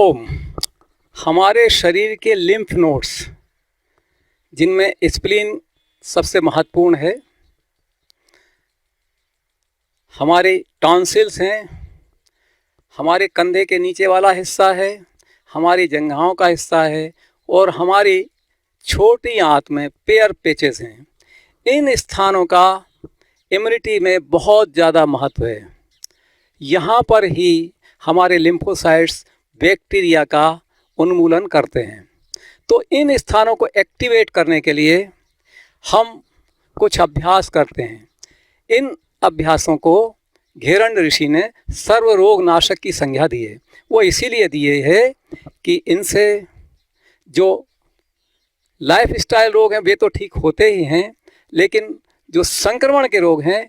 ओम। हमारे शरीर के लिम्फ नोड्स, जिनमें स्प्लीन सबसे महत्वपूर्ण है, हमारे टॉन्सिल्स हैं, हमारे कंधे के नीचे वाला हिस्सा है, हमारी जंघाओं का हिस्सा है और हमारी छोटी आंत में पेयर पेचेस हैं। इन स्थानों का इम्यूनिटी में बहुत ज़्यादा महत्व है। यहाँ पर ही हमारे लिम्फोसाइट्स बैक्टीरिया का उन्मूलन करते हैं। तो इन स्थानों को एक्टिवेट करने के लिए हम कुछ अभ्यास करते हैं। इन अभ्यासों को घेरंड ऋषि ने सर्वरोग नाशक की संज्ञा दी है। वो इसीलिए दिए है कि इनसे जो लाइफ स्टाइल रोग हैं वे तो ठीक होते ही हैं, लेकिन जो संक्रमण के रोग हैं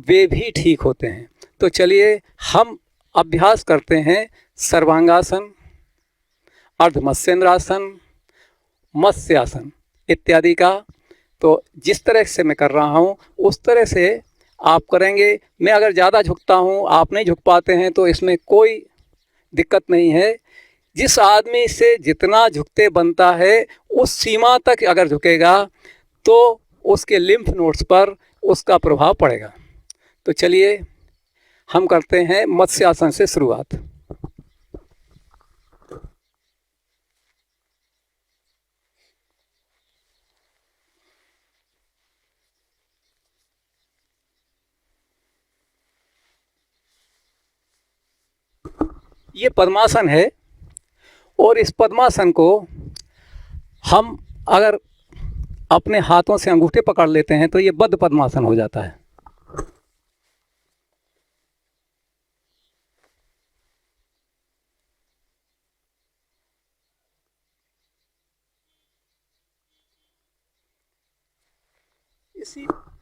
वे भी ठीक होते हैं। तो चलिए हम अभ्यास करते हैं सर्वांगासन, अर्धमत्स्येंद्रासन, मत्स्यासन इत्यादि का। तो जिस तरह से मैं कर रहा हूँ उस तरह से आप करेंगे। मैं अगर ज़्यादा झुकता हूँ, आप नहीं झुक पाते हैं, तो इसमें कोई दिक्कत नहीं है। जिस आदमी से जितना झुकते बनता है उस सीमा तक अगर झुकेगा तो उसके लिम्फ नोड्स पर उसका प्रभाव पड़ेगा। तो चलिए हम करते हैं मत्स्यासन से शुरुआत। ये पद्मासन है और इस पद्मासन को हम अगर अपने हाथों से अंगूठे पकड़ लेते हैं तो ये बद्ध पद्मासन हो जाता है।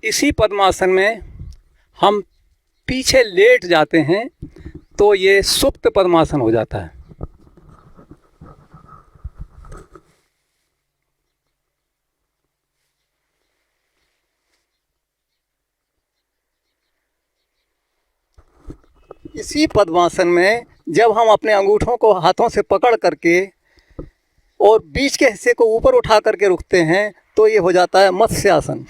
इसी पद्मासन में हम पीछे लेट जाते हैं तो ये सुप्त पद्मासन हो जाता है। इसी पद्मासन में जब हम अपने अंगूठों को हाथों से पकड़ करके और बीच के हिस्से को ऊपर उठा करके रुकते हैं तो ये हो जाता है मत्स्यासन।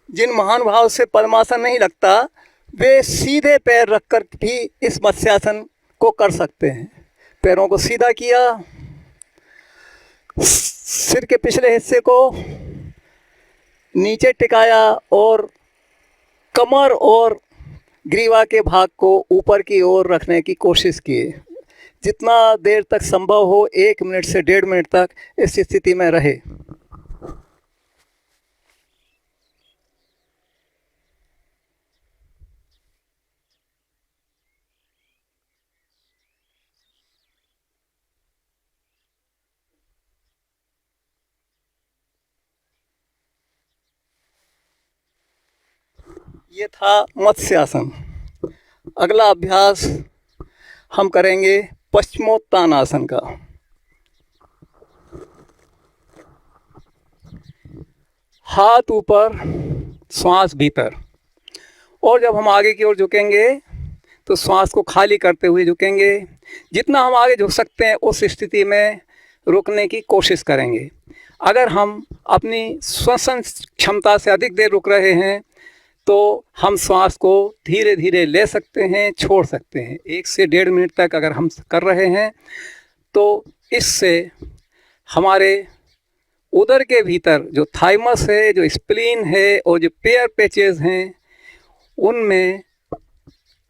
जिन महान भाव से पद्मासन नहीं लगता वे सीधे पैर रखकर भी इस मत्स्यासन को कर सकते हैं। पैरों को सीधा किया, सिर के पिछले हिस्से को नीचे टिकाया और कमर और ग्रीवा के भाग को ऊपर की ओर रखने की कोशिश की। जितना देर तक संभव हो 1 मिनट से 1.5 मिनट तक इस स्थिति में रहे। ये था मत्स्यासन। अगला अभ्यास हम करेंगे पश्चिमोत्तानासन का। हाथ ऊपर, श्वास भीतर, और जब हम आगे की ओर झुकेंगे तो श्वास को खाली करते हुए झुकेंगे। जितना हम आगे झुक सकते हैं उस स्थिति में रुकने की कोशिश करेंगे। अगर हम अपनी श्वसन क्षमता से अधिक देर रुक रहे हैं तो हम श्वास को धीरे धीरे ले सकते हैं, छोड़ सकते हैं। 1 से 1.5 मिनट तक अगर हम कर रहे हैं तो इससे हमारे उदर के भीतर जो थाइमस है, जो स्प्लीन है और जो पेयर पेचेस हैं, उनमें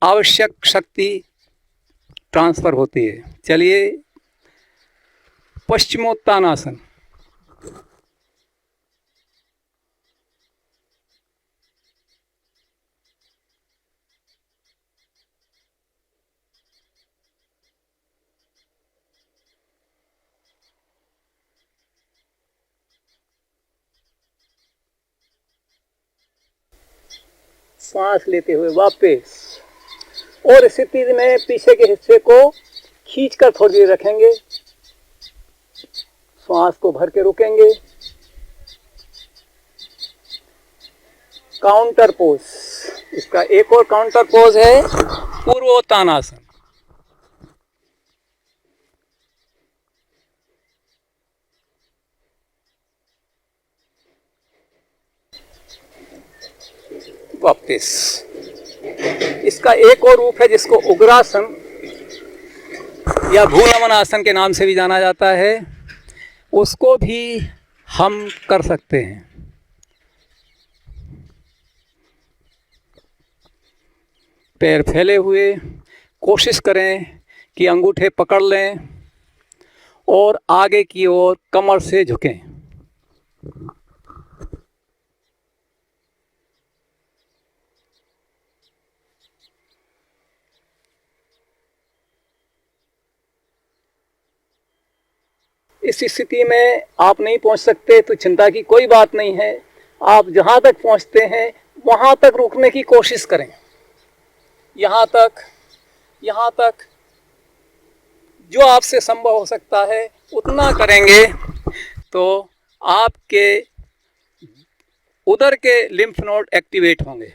आवश्यक शक्ति ट्रांसफ़र होती है। चलिए पश्चिमोत्तानासन। सांस लेते हुए वापस, और इस स्थिति में पीछे के हिस्से को खींचकर थोड़ी देर रखेंगे, श्वास को भर के रुकेंगे। काउंटर पोज, इसका एक और काउंटर पोज है पूर्वोत्तानासन। वापस, इसका एक और रूप है जिसको उग्रासन या भूनमन आसन के नाम से भी जाना जाता है, उसको भी हम कर सकते हैं। पैर फैले हुए, कोशिश करें कि अंगूठे पकड़ लें और आगे की ओर कमर से झुकें। इस स्थिति में आप नहीं पहुंच सकते तो चिंता की कोई बात नहीं है। आप जहां तक पहुंचते हैं वहां तक रुकने की कोशिश करें। यहाँ तक जो आपसे संभव हो सकता है उतना करेंगे तो आपके उदर के लिम्फ नोड एक्टिवेट होंगे।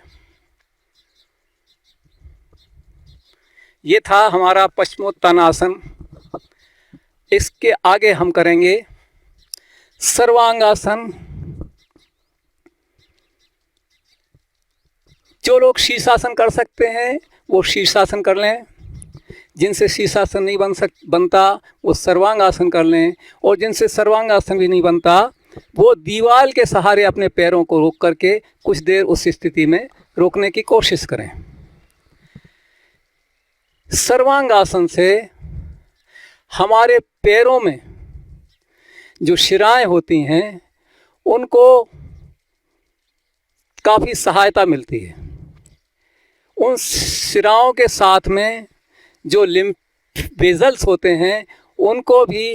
ये था हमारा पश्चिमोत्तानासन। इसके आगे हम करेंगे सर्वांगासन। जो लोग शीर्षासन कर सकते हैं वो शीर्षासन कर लें, जिनसे शीर्षासन नहीं बनता वो सर्वांगासन कर लें, और जिनसे सर्वांगासन भी नहीं बनता वो दीवार के सहारे अपने पैरों को रोक करके कुछ देर उस स्थिति में रोकने की कोशिश करें। सर्वांगासन से हमारे पैरों में जो शिराएं होती हैं उनको काफ़ी सहायता मिलती है। उन शिराओं के साथ में जो लिम्फ वेजल्स होते हैं उनको भी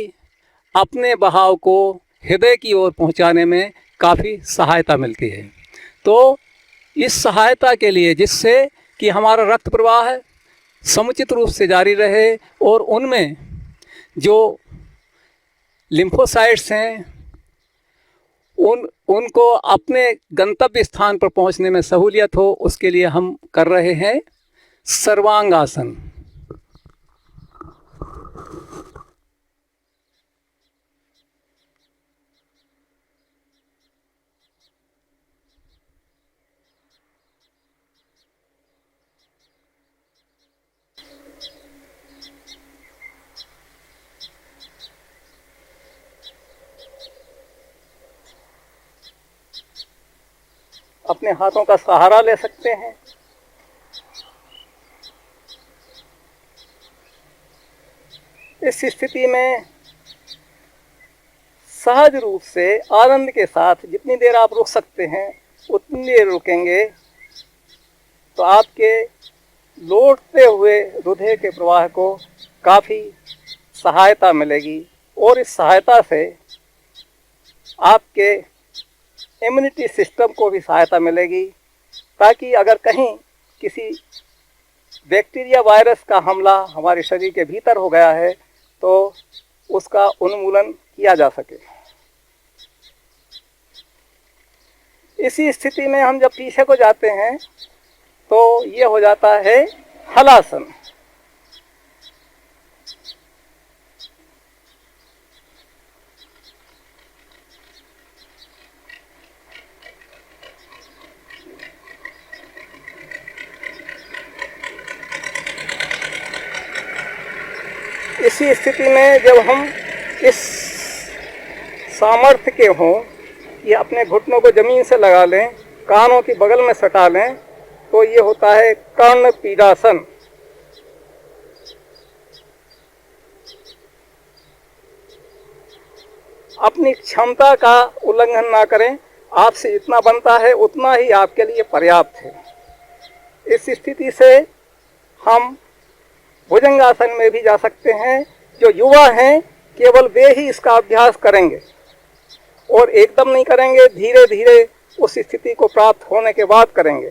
अपने बहाव को हृदय की ओर पहुंचाने में काफ़ी सहायता मिलती है। तो इस सहायता के लिए, जिससे कि हमारा रक्त प्रवाह समुचित रूप से जारी रहे और उनमें जो लिम्फोसाइट्स हैं उनको अपने गंतव्य स्थान पर पहुंचने में सहूलियत हो, उसके लिए हम कर रहे हैं सर्वांगासन। अपने हाथों का सहारा ले सकते हैं। इस स्थिति में सहज रूप से आनंद के साथ जितनी देर आप रुक सकते हैं उतनी देर रुकेंगे तो आपके लौटते हुए हृदय के प्रवाह को काफ़ी सहायता मिलेगी, और इस सहायता से आपके इम्यूनिटी सिस्टम को भी सहायता मिलेगी, ताकि अगर कहीं किसी बैक्टीरिया वायरस का हमला हमारे शरीर के भीतर हो गया है तो उसका उन्मूलन किया जा सके। इसी स्थिति में हम जब पीछे को जाते हैं तो ये हो जाता है हलासन। इसी स्थिति में जब हम इस सामर्थ्य के हों कि अपने घुटनों को जमीन से लगा लें, कानों की बगल में सटा लें, तो ये होता है कर्ण पीडासन। अपनी क्षमता का उल्लंघन ना करें, आपसे जितना बनता है उतना ही आपके लिए पर्याप्त है। इस स्थिति से हम भुजंगासन में भी जा सकते हैं। जो युवा हैं केवल वे ही इसका अभ्यास करेंगे, और एकदम नहीं करेंगे, धीरे धीरे उस स्थिति को प्राप्त होने के बाद करेंगे।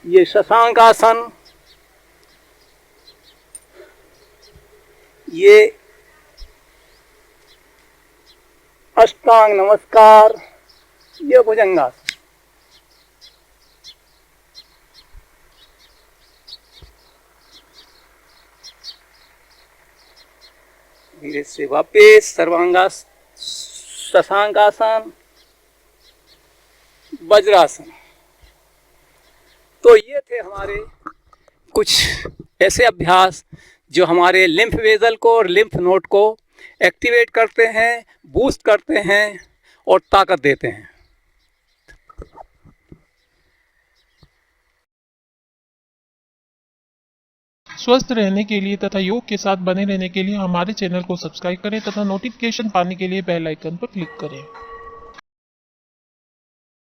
ये शशांक आसन, ये अष्टांग नमस्कार, ये भुजंगासन। धीरे से वापस सर्वांगासन, शशांकासन, वज्रासन। तो ये थे हमारे कुछ ऐसे अभ्यास जो हमारे लिम्फ वेसल को और लिम्फ नोड को एक्टिवेट करते हैं, बूस्ट करते हैं और ताकत देते हैं। स्वस्थ रहने के लिए तथा योग के साथ बने रहने के लिए हमारे चैनल को सब्सक्राइब करें तथा नोटिफिकेशन पाने के लिए बेल आइकन पर क्लिक करें।